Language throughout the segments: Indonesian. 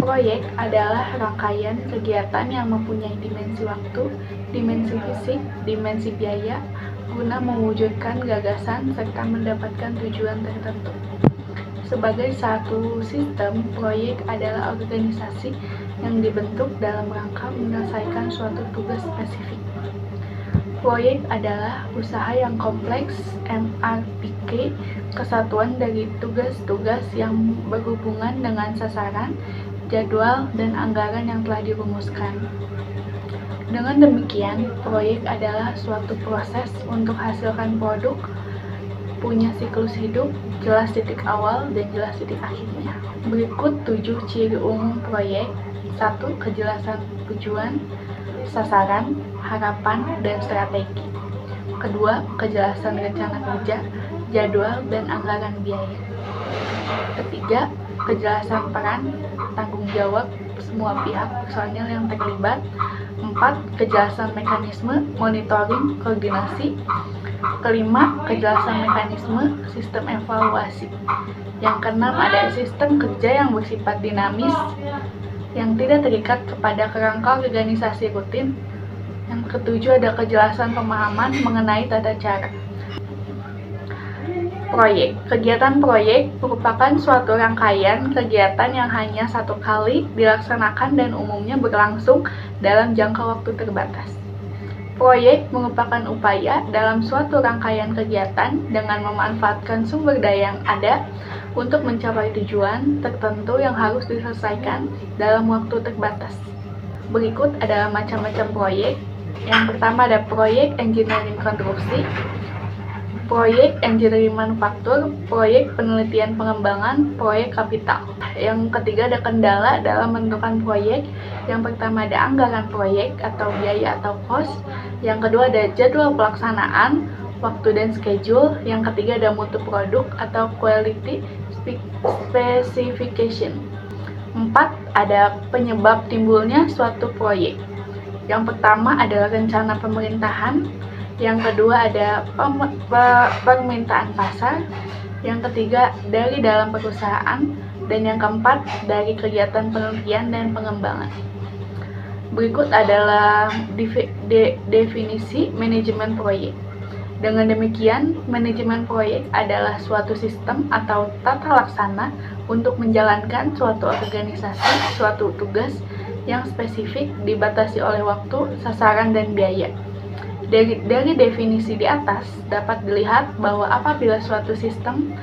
Proyek adalah rangkaian kegiatan yang mempunyai dimensi waktu, dimensi fisik, dimensi biaya, guna mewujudkan gagasan serta mendapatkan tujuan tertentu. Sebagai satu sistem, proyek adalah organisasi yang dibentuk dalam rangka menyelesaikan suatu tugas spesifik. Proyek adalah usaha yang kompleks, MRPK, kesatuan dari tugas-tugas yang berhubungan dengan sasaran, jadwal, dan anggaran yang telah dirumuskan. Dengan demikian, proyek adalah suatu proses untuk hasilkan produk, punya siklus hidup, jelas titik awal dan jelas titik akhirnya. Berikut 7 ciri umum proyek. 1. Kejelasan tujuan, sasaran, harapan, dan strategi. Kedua, kejelasan rencana kerja, jadwal, dan anggaran biaya. Ketiga, kejelasan peran, tanggung jawab semua pihak personil yang terlibat. 4. Kejelasan mekanisme, monitoring, koordinasi. Kelima, kejelasan mekanisme, sistem evaluasi. Yang keenam, ada sistem kerja yang bersifat dinamis, yang tidak terikat kepada kerangka organisasi rutin. Yang ketujuh, ada kejelasan pemahaman mengenai tata cara. Proyek. Kegiatan proyek merupakan suatu rangkaian kegiatan yang hanya satu kali dilaksanakan dan umumnya berlangsung dalam jangka waktu terbatas. Proyek merupakan upaya dalam suatu rangkaian kegiatan dengan memanfaatkan sumber daya yang ada untuk mencapai tujuan tertentu yang harus diselesaikan dalam waktu terbatas. Berikut adalah macam-macam proyek. Yang pertama ada proyek engineering konstruksi, proyek engineering manufaktur, proyek penelitian pengembangan, proyek kapital. Yang ketiga ada kendala dalam menentukan proyek. Yang pertama ada anggaran proyek atau biaya atau cost. Yang kedua ada jadwal pelaksanaan, waktu dan schedule. Yang ketiga ada mutu produk atau quality specification. 4. Ada penyebab timbulnya suatu proyek. Yang pertama adalah rencana pemerintahan. Yang kedua ada permintaan pasar. Yang ketiga dari dalam perusahaan. Dan yang keempat dari kegiatan penelitian dan pengembangan. Berikut adalah definisi manajemen proyek. Dengan demikian, manajemen proyek adalah suatu sistem atau tata laksana untuk menjalankan suatu organisasi, suatu tugas yang spesifik dibatasi oleh waktu, sasaran, dan biaya. Dari definisi di atas, dapat dilihat bahwa apabila suatu sistem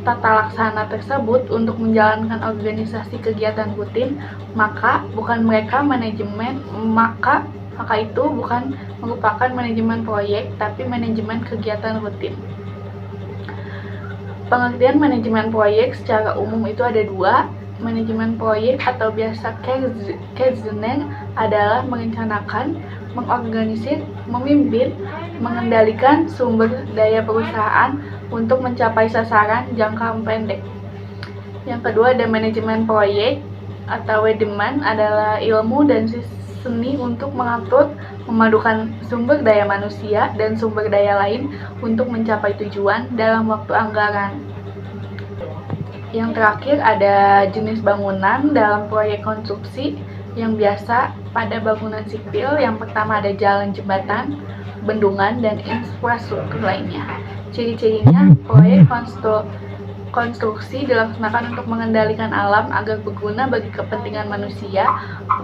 tata laksana tersebut untuk menjalankan organisasi kegiatan rutin, maka itu bukan merupakan manajemen proyek, tapi manajemen kegiatan rutin. Pengertian manajemen proyek secara umum itu ada dua. Manajemen proyek atau biasa Kaizen adalah merencanakan, mengorganisir, memimpin, mengendalikan sumber daya perusahaan untuk mencapai sasaran jangka pendek. Yang kedua ada manajemen proyek atau Wedeman adalah ilmu dan seni untuk mengatur, memadukan sumber daya manusia dan sumber daya lain untuk mencapai tujuan dalam waktu anggaran. Yang terakhir ada jenis bangunan dalam proyek konstruksi yang biasa pada bangunan sipil. Yang pertama ada jalan, jembatan, bendungan, dan infrastruktur lainnya. Ciri-cirinya, proyek konstruksi dilaksanakan untuk mengendalikan alam agar berguna bagi kepentingan manusia.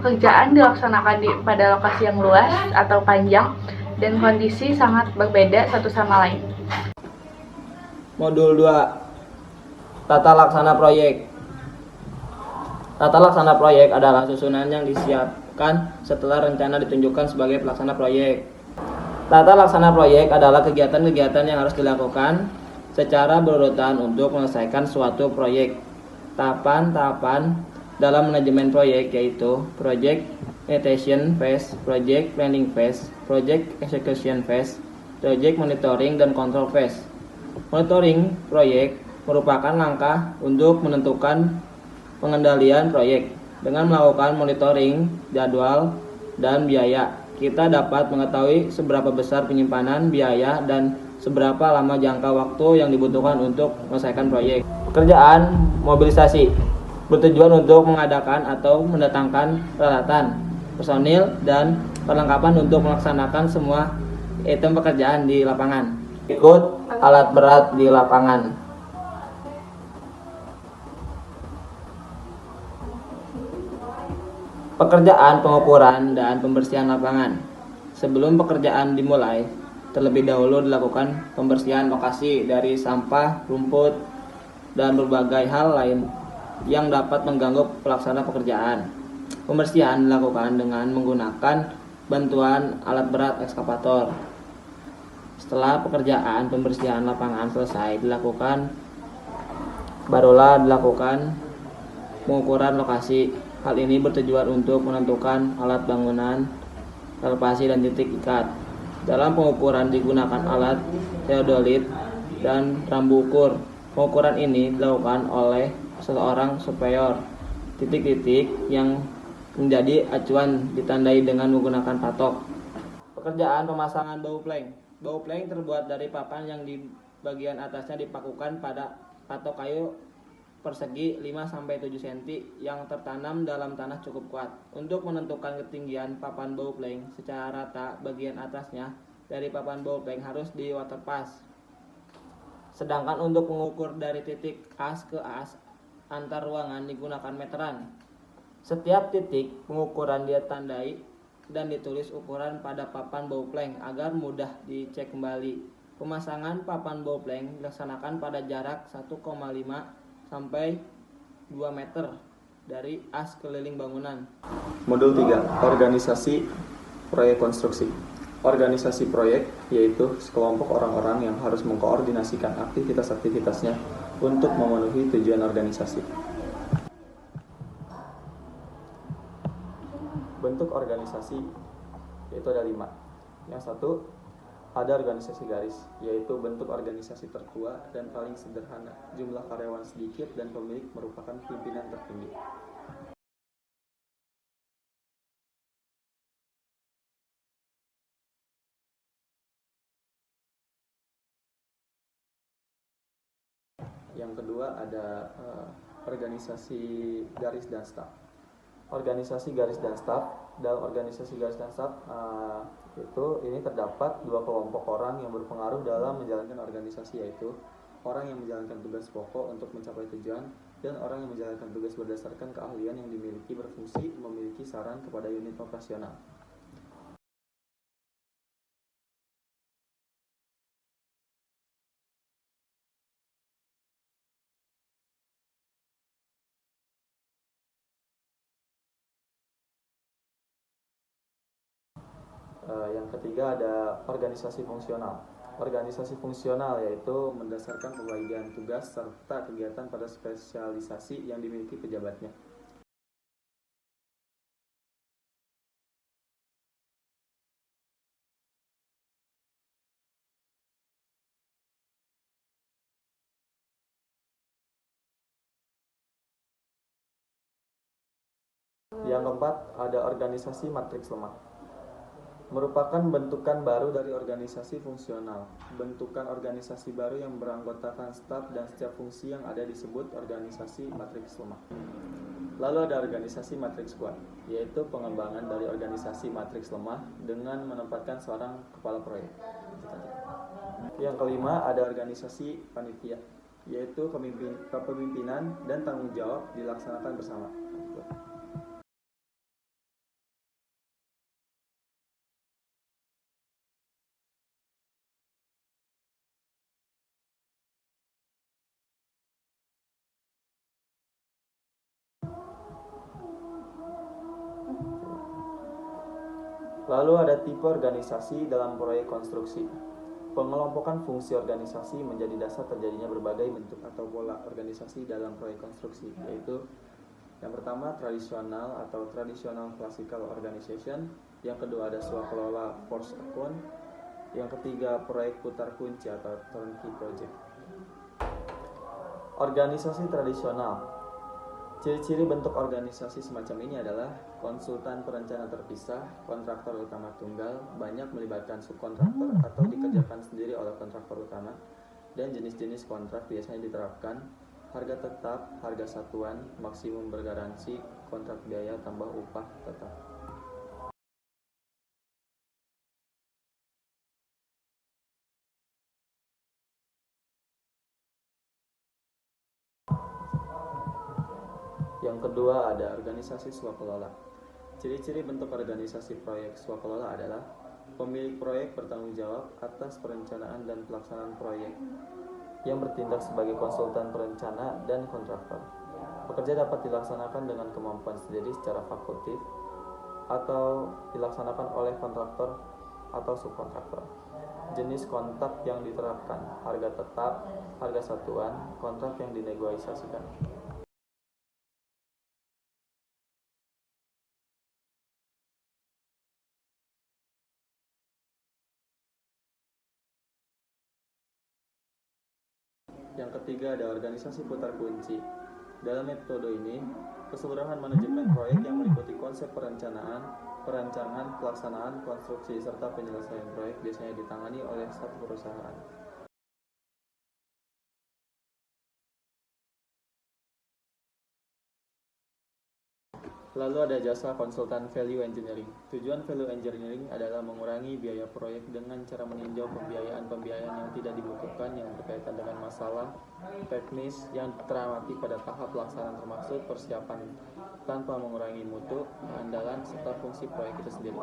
Pekerjaan dilaksanakan pada lokasi yang luas atau panjang dan kondisi sangat berbeda satu sama lain. Modul 2. Tata laksana proyek. Tata laksana proyek adalah susunan yang disiapkan setelah rencana ditunjukkan sebagai pelaksana proyek. Tata laksana proyek adalah kegiatan-kegiatan yang harus dilakukan secara berurutan untuk menyelesaikan suatu proyek. Tahapan-tahapan dalam manajemen proyek yaitu Project Initiation Phase, Project Planning Phase, Project Execution Phase, Project Monitoring dan Control Phase. Monitoring proyek merupakan langkah untuk menentukan pengendalian proyek. Dengan melakukan monitoring jadwal dan biaya, kita dapat mengetahui seberapa besar penyimpanan biaya dan seberapa lama jangka waktu yang dibutuhkan untuk menyelesaikan proyek. Pekerjaan mobilisasi. bertujuan untuk mengadakan atau mendatangkan peralatan, personil, dan perlengkapan untuk melaksanakan semua item pekerjaan di lapangan. Ikut alat berat di lapangan. Pekerjaan pengukuran dan pembersihan lapangan. Sebelum pekerjaan dimulai, terlebih dahulu dilakukan pembersihan lokasi dari sampah, rumput, dan berbagai hal lain yang dapat mengganggu pelaksana pekerjaan. Pembersihan dilakukan dengan menggunakan bantuan alat berat ekskavator. Setelah pekerjaan pembersihan lapangan selesai dilakukan, barulah dilakukan pengukuran lokasi. Hal ini bertujuan untuk menentukan alat bangunan, elevasi, dan titik ikat. Dalam pengukuran digunakan alat teodolit dan rambu ukur. Pengukuran ini dilakukan oleh seseorang superior. Titik-titik yang menjadi acuan ditandai dengan menggunakan patok. Pekerjaan pemasangan bahu plank. Bahu plank terbuat dari papan yang di bagian atasnya dipakukan pada patok kayu persegi 5-7 cm yang tertanam dalam tanah cukup kuat. Untuk menentukan ketinggian papan bahu plank secara rata, bagian atasnya dari papan bahu plank harus di waterpass. Sedangkan untuk mengukur dari titik as ke as antar ruangan digunakan meteran. Setiap titik pengukuran ditandai dan ditulis ukuran pada papan bahu plank agar mudah dicek kembali. Pemasangan papan bahu plank dilaksanakan pada jarak 1,5 sampai 2 meter dari as keliling bangunan. Modul 3, organisasi proyek konstruksi. Organisasi proyek yaitu sekelompok orang-orang yang harus mengkoordinasikan aktivitas-aktivitasnya untuk memenuhi tujuan organisasi. Bentuk organisasi yaitu ada 5. Yang satu, ada organisasi garis, yaitu bentuk organisasi tertua dan paling sederhana. Jumlah karyawan sedikit dan pemilik merupakan pimpinan tertinggi. Yang kedua ada organisasi garis dan staf. Organisasi garis dan staf. Dalam organisasi garis dan staf ini terdapat 2 kelompok orang yang berpengaruh dalam menjalankan organisasi, yaitu orang yang menjalankan tugas pokok untuk mencapai tujuan dan orang yang menjalankan tugas berdasarkan keahlian yang dimiliki berfungsi memiliki saran kepada unit operasional. Yang ketiga ada organisasi fungsional. Organisasi fungsional yaitu mendasarkan pembagian tugas serta kegiatan pada spesialisasi yang dimiliki pejabatnya. Yang keempat ada organisasi matriks lemah. Merupakan bentukan baru dari organisasi fungsional. Bentukan organisasi baru yang beranggotakan staf dan setiap fungsi yang ada disebut organisasi matriks lemah. Lalu ada organisasi matriks kuat, yaitu pengembangan dari organisasi matriks lemah dengan menempatkan seorang kepala proyek. Yang kelima ada organisasi panitia, yaitu kepemimpinan dan tanggung jawab dilaksanakan bersama. Lalu ada tipe organisasi dalam proyek konstruksi. Pengelompokan fungsi organisasi menjadi dasar terjadinya berbagai bentuk atau pola organisasi dalam proyek konstruksi, yaitu yang pertama tradisional atau traditional classical organization, yang kedua ada swakelola force account, yang ketiga proyek putar kunci atau turnkey project. Organisasi tradisional. Ciri-ciri bentuk organisasi semacam ini adalah konsultan perencana terpisah, kontraktor utama tunggal, banyak melibatkan subkontraktor atau dikerjakan sendiri oleh kontraktor utama, dan jenis-jenis kontrak biasanya diterapkan harga tetap, harga satuan, maksimum bergaransi, kontrak biaya tambah upah tetap. Yang kedua ada organisasi swakelola. Ciri-ciri bentuk organisasi proyek swakelola adalah pemilik proyek bertanggung jawab atas perencanaan dan pelaksanaan proyek yang bertindak sebagai konsultan perencana dan kontraktor. Pekerja dapat dilaksanakan dengan kemampuan sendiri secara fakultatif atau dilaksanakan oleh kontraktor atau subkontraktor. Jenis kontrak yang diterapkan, harga tetap, harga satuan, kontrak yang dinegosiasikan. Yang ketiga ada organisasi putar kunci. Dalam metode ini, keseluruhan manajemen proyek yang meliputi konsep perencanaan, perancangan, pelaksanaan, konstruksi, serta penyelesaian proyek biasanya ditangani oleh satu perusahaan. Lalu ada jasa konsultan value engineering. Tujuan value engineering adalah mengurangi biaya proyek dengan cara meninjau pembiayaan yang tidak dibutuhkan yang berkaitan dengan masalah teknis yang teramati pada tahap pelaksanaan termasuk persiapan tanpa mengurangi mutu, keandalan, serta fungsi proyek itu sendiri.